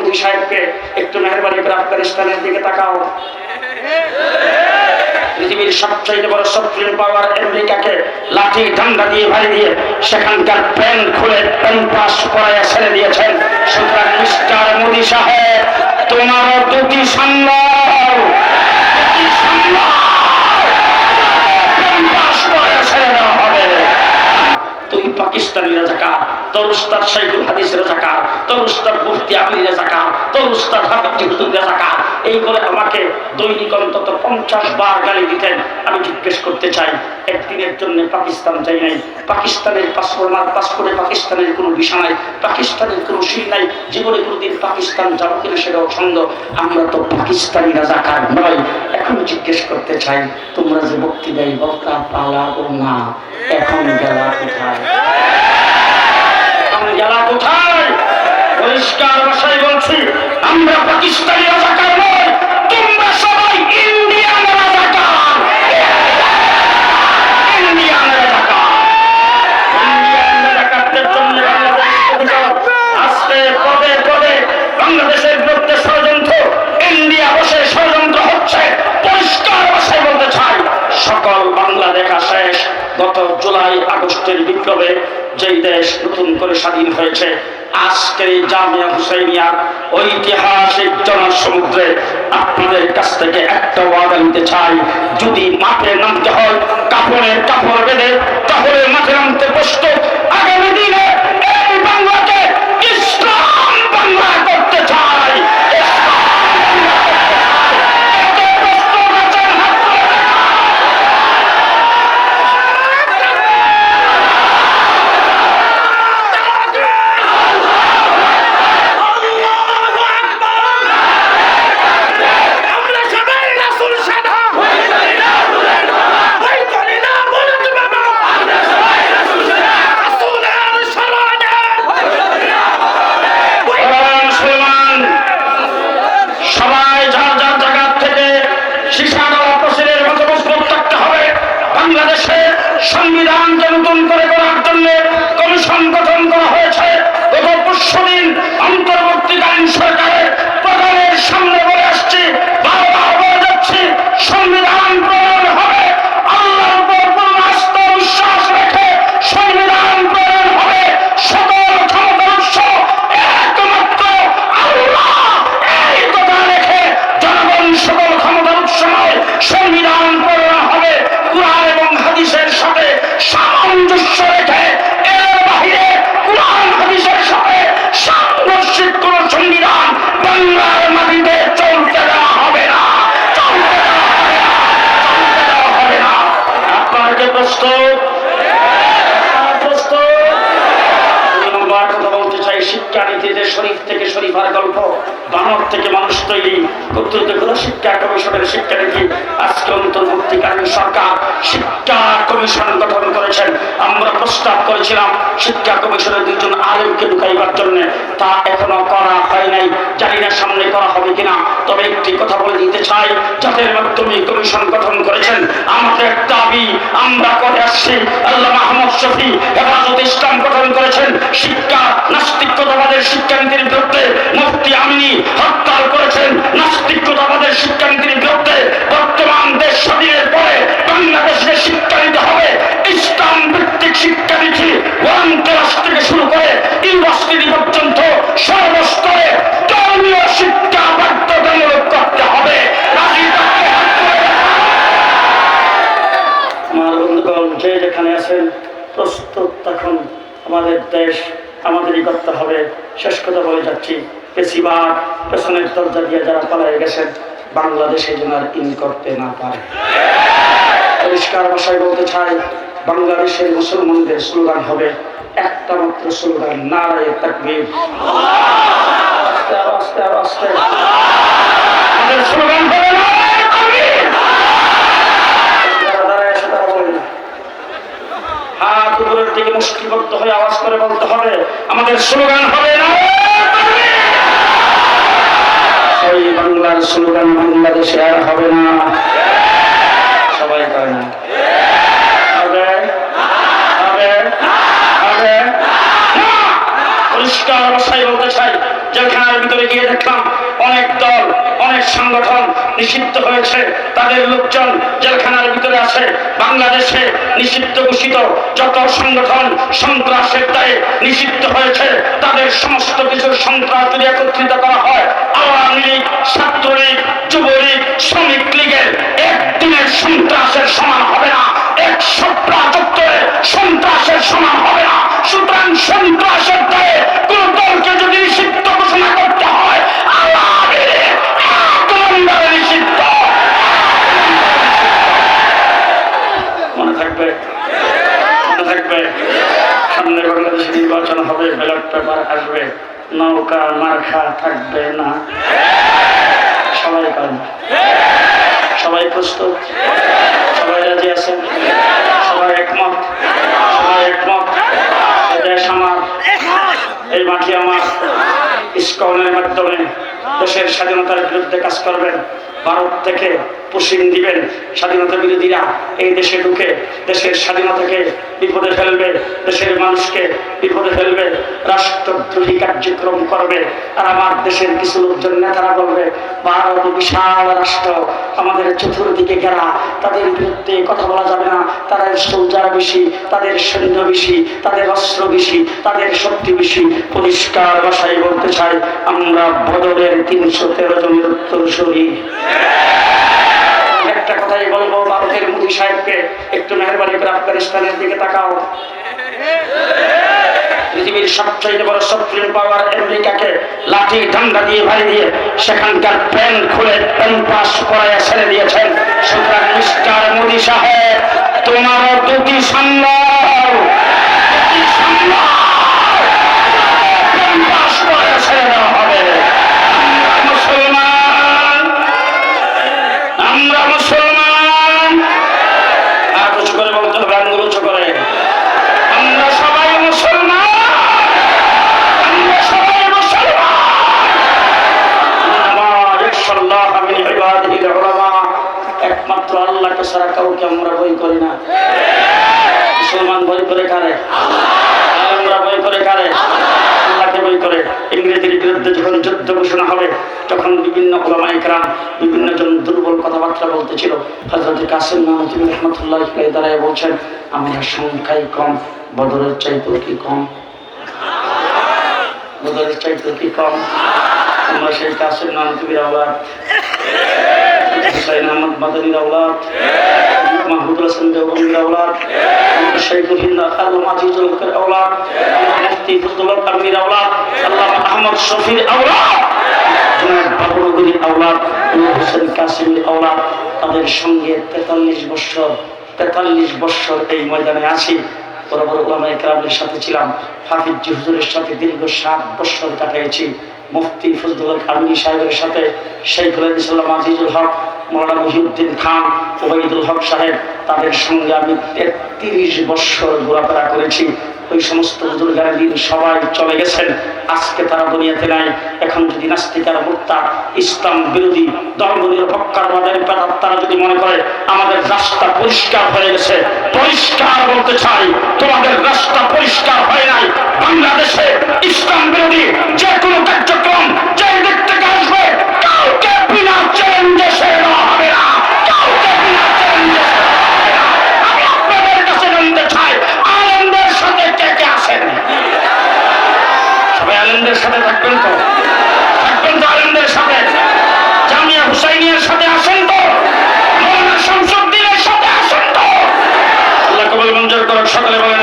মোদী সাহেবকে একটু মেহরবানি করে আফগানিস্তানের দিকে তাকাও। পৃথিবীর সবচেয়ে বড় সুপ্রিম পাওয়ার আমেরিকাকে লাঠি ডান্ডা দিয়ে ভারী দিয়ে সেখানকার প্যান্ট খুলে প্যান্টাস পরাইয়া ছেড়ে দিয়েছেন। সুতরাং মিস্টার মোদী সাহেব, তোমার দুটি সম্ভব, প্যান্টাস পরাইয়া ছেড়ে দেওয়া হবে। তুমি পাকিস্তানি রাজাকার, তোর উস্তাদ শাইখুল হাদিস রাজাকার, তোর উস্তাদ মুফতি আমির রাজাকার, তোর উস্তাদ হাফিজ হুজুর রাজাকার, এই করে আমাকে দৈনিক অন্তত 50 বার গালি দিতেন। আমি জিজ্ঞেস করতে চাই, একদিনের জন্য পাকিস্তান যাই নাই, পাকিস্তানের পাসপোর্টে পাকিস্তানের কোনো ভিসা নাই, পাকিস্তানের কোনো সিল নাই, জীবনে কোনোদিন পাকিস্তান যাবো কিনা সেটাও সন্দেহ। আমরা তো পাকিস্তানি রাজাকার নয়। এখন জিজ্ঞেস করতে চাই, তোমরা যে বক্তি দেয় বক্তা পালাবো না, এখন গেলা কোথায়? গেলা কোথায়? পরিষ্কার ভাষায় বলছি, আমরা পাকিস্তানি রাজাকার নয়, তোমরা সবাই ইন্ডিয়ান রাজাকার। ইন্ডিয়ান রাজাকার, ইন্ডিয়ান রাজাকারদের জন্য আজকে পদে পদে বাংলাদেশের বিরুদ্ধে ষড়যন্ত্র, ইন্ডিয়া বসে ষড়যন্ত্র হচ্ছে। পরিষ্কার ভাষায় বলতে চাই, সকল বাংলা দেখা শেষ। গত জুলাই আগস্টের বিপ্লবে যেই দেশ নতুন করে স্বাধীন হয়েছে, আজকের জামিয়া হুসাইনিয়া ঐতিহাসিক জনসমুদ্রে আপনাদের কাছ থেকে একটা ওয়াদা নিতে চাই, যদি মাঠে নামতে হয় কাপড়ের কাপড় বেঁধে, তাহলে মাঠে নামতে প্রস্তুত। আগামী দিনে এই বাংলাকে ইসলাম বাংলা করতে চাই। সংবিধান নতুন করে করার জন্য কমিশন গঠন করা হয়েছে। গত পরশুদিন অন্তর্বর্তীকালীন সরকারের প্রধানের সামনে বলে আসছি, বারবার বলে যাচ্ছি, সংবিধান প্রণয়ন হবে আল্লাহর উপর পূর্ণ আস্থা বিশ্বাস রেখে, সংবিধান প্রণয়ন হবে সকল ক্ষমতার উৎস একমাত্র আল্লাহ, এই কথা রেখে জনগণ সকল ক্ষমতার উৎস নয়। সংবিধান প্রণয়ন হবে কুরআন এবং হাদিসের সাথে সামঞ্জস্য রেখে, এর বাহিরে কুরআন হাদিসের সাথে সাংঘর্ষিক কোন সংবিধান বাংলার মাটিতে চলতে দেওয়া হবে না, চলতে দেওয়া হবে না। আপনার কি প্রস্তুত? কথা বলতে চাই, শিক্ষানীতিতে শরীফ থেকে শরীফার গল্প, বানর থেকে মানুষ তৈরি, কর্তৃত্ব শিক্ষা কমিশনের শিক্ষানীতি। আজকে অন্তর্বর্তীকালীন সরকার শিক্ষা কমিশন গঠন করেছেন। আমরা প্রস্তাব করেছিলাম শিক্ষা কমিশনের 2 জন আলেমকে ঢুকাইবার জন্য, তা এখনো করা হয় নাই। জানি না সামনে করা হবে কিনা। তবে একটি কথা বলে দিতে চাই, যাদের মাধ্যমে কমিশন গঠন করেছেন, আমাদের দাবি আমরা করে আসছি। আল্লাহ মাহমুদ শফি হেফাজত ইসলাম গঠন করেছেন শিক্ষা নাস্তিকতাবাদের শিক্ষানীতির বিরুদ্ধে। মুফতি আমিনী হরতাল করেছেন নাস্তিকতাবাদের শিক্ষানীতির বিরুদ্ধে। বর্তমান দেশ স্বাধীনের পরে বাংলাদেশে শিক্ষানীতি হবে ইসলাম ভিত্তিক শিক্ষানীতি। 1 ক্লাস থেকে শুরু করে ইউনিভার্সিটি পর্যন্ত সর্বস্তরে ধর্মীয় শিক্ষা বাধ্যতামূলক করতে হবে। আমার বন্ধুগণ, যে যেখানে আছেন প্রস্তুত তখন আমাদের দেশ আমাদেরই করতে হবে। শেষ কথা বলে যাচ্ছি, বেশিরভাগ পেছনের দরজা দিয়ে যারা পালিয়ে গেছেন, বাংলাদেশে যেন আর ইন করতে না পারে। পরিষ্কার ভাষায় বলতে চাই, বাংলাদেশের মুসলমানদের স্লোগান হবে একটা মাত্র স্লোগান, নারায়ে তাকবীর। আস্তে আস্তে আমাদের স্লোগান হবে নারায়ে তাকবীর। হাত উপরের দিকে মুষ্টিবদ্ধ হয়ে আওয়াজ করে বলতে হবে, আমাদের স্লোগান হবে নারায়ে তাকবীর। সেই বাংলার স্লোগান বাংলাদেশে আর হবে না। সবাই কয় না হবে, হবে, হবে। পরিষ্কার ভাষায় বলতে চাই, যেখানে চত্বরে গিয়ে দেখলাম অনেক দল, অনেক সংগঠন নিষিদ্ধ হয়েছে, তাদের লোকজন জেলখানার ভিতরে আছে। বাংলাদেশে নিষিদ্ধ ঘোষিত যত সংগঠন সন্ত্রাসের দায়ে নিষিদ্ধ হয়েছে, তাদের সমস্ত কিছুর সন্ত্রাস যদি একত্রিত করা হয়, আওয়ামী লীগ, ছাত্রলীগ, যুবলীগ, শ্রমিক লীগের একদিনের সন্ত্রাসের সমান হবে না, এক সপ্তাহ চত্বরে সন্ত্রাসের সমান হবে না। সুতরাং সন্ত্রাসের দায়ে কোন দলকে যদি নিষিদ্ধ ঘোষণা করতে হয়, আওয়ামী লীগ এক নম্বরে নিষিদ্ধ। মনে থাকবে, মনে থাকবে। সামনে বাংলাদেশে নির্বাচন হবে, ব্যালট পেপার আসবে, নৌকা মার্কা থাকবে না। সবাই পারবে, সবাই প্রস্তুত, সবাই রাজি আছেন, সবাই একমত, সবাই একমত। দেশ আমার, এই মাটি আমার। ইসকনের মাধ্যমে দেশের স্বাধীনতার বিরুদ্ধে কাজ করবেন, ভারত থেকে পুশিং দিবেন। স্বাধীনতা বিরোধীরা এই দেশে ঢুকে দেশের স্বাধীনতাকে বিপদে ফেলবে, দেশের মানুষকে বিপদে ফেলবে, রাষ্ট্রদ্রোহী কার্যক্রম করবে। আর আমার দেশের কিছু লোকজন নেতারা বলবে ভারত বিশাল রাষ্ট্র, আমাদের চতুর্দিকে ঘেরা, তাদের বিরুদ্ধে কথা বলা যাবে না, তাদের সোলজার বেশি, তাদের সৈন্য বেশি, তাদের অস্ত্র বেশি, তাদের শক্তি বেশি। পরিষ্কার ভাষায় বলতে চাই, আমরা বদরের 313 জনের উত্তরসূরি। একটা কথাই বলবো ভারতের মোদী সাহেবকে, একটু মেহরবানি করে আফগানিস্তানের দিকে তাকাও। পৃথিবীর সবচেয়ে বড় সুপ্রিম পাওয়ার আমেরিকাকে লাঠি ডান্ডা দিয়ে ভাই দিয়ে সেখানকার প্যান্ট খুলে প্যান্ট পরাইয়া ছেড়ে দিয়েছেন। সুতরাং মিস্টার মোদী সাহেব, তোমারও দুটি সম্ভব, দুটি সম্ভব প্যান্ট পরাইয়া ছেড়ে দেওয়া হবে। আমরা মুসলমান, আমরা মুসলমান। আর কিছু করে বলতে হবে, আঙ্গুল উঁচু করে, আমরা সবাই মুসলমান, আমরা সবাই মুসলমান। একমাত্র আল্লাহকে ছাড়া কাউকে আমরা ভয় করি না। মুসলমান ভয় করে কারে? আমরা ভয় করে কারে? আল্লাহকে ভয় করে। ইংরেজের বিরুদ্ধে যখন যুদ্ধ ঘোষণা হবে, তখন বিভিন্ন উলামায়ে কেরাম বিভিন্ন জন দুর্বল কথাবার্তা বলতেছিল। হযরত কাসিম নানতুবি রাহমাতুল্লাহ আলাইহি দাঁড়ায় বলছেন, আমরা সংখ্যায় কম, বদরের চাইতেও কি কম, বদরের চাইতেও কি কম। আমরা সেই কাসিম নানতুবির আওলাদ, হুসাইন আহমদ মাদানীর আওলাদ, মাহমুদুল হাসান দেওবন্দির আওলাদ, শহীদুল হিন্দ আলম আজিজুল হকের আওলাদ, মুফতি ফজলুল হক আলমীর আওলাদ, আল্লামা আহমদ শফির আওলাদ, জনাব বাবুরগির আওলাদ, নূর হোসেন কাসিমের আওলাদ। তাদের সঙ্গে 43 বছর এই ময়দানে আছি। বড় বড় উলামায়ে কেরামের সাথে ছিলাম, হাফিজ হুজুরের সাথে দীর্ঘ 7 বছর কাটিয়েছি। মুফতি ফজলুল হক আলমী সাহেবের সাথে শেখুল ইসলাম আজিজুল হক, মৌলানা মহিউদ্দিন খান, ওবাইদুল হক সাহেব, তাদের সঙ্গে আমি 33 বছর ঘোরাফেরা করেছি। ওই সমস্ত বুজুর্গার দিন সবাই চলে গেছেন, আজকে তারা দুনিয়াতে নাই। এখন যদি নাস্তিকার মুক্তা ইসলাম বিরোধী ধর্মনিরপেক্ষতাবাদের তারা যদি মনে করে আমাদের রাস্তা পরিষ্কার হয়ে গেছে, পরিষ্কার বলতে চাই, তোমাদের রাস্তা পরিষ্কার হয় নাই। বাংলাদেশে ইসলাম বিরোধী যে কোনো কার্যক্রম যে দিক থেকে আসবে, কাউকে বিনা চ্যালেঞ্জে ছেড়ে দেওয়া হবে না, কাউকে বিনা চ্যালেঞ্জে ছেড়ে দেওয়া হবে না। আমি আপনাদের কাছে জানতে চাই, আলেমদের সাথে কে কে আছেন? সবাই আলেমদের সাথে থাকবেন তো? থাকবেন তো আলেমদের সাথে? জামিয়া হুসাইনিয়ার সাথে আসেন তো? মৌলানা শামসুদ্দিনের সাথে আসেন তো? আল্লাহ কবুল মঞ্জুর করুন। সকলে বলেন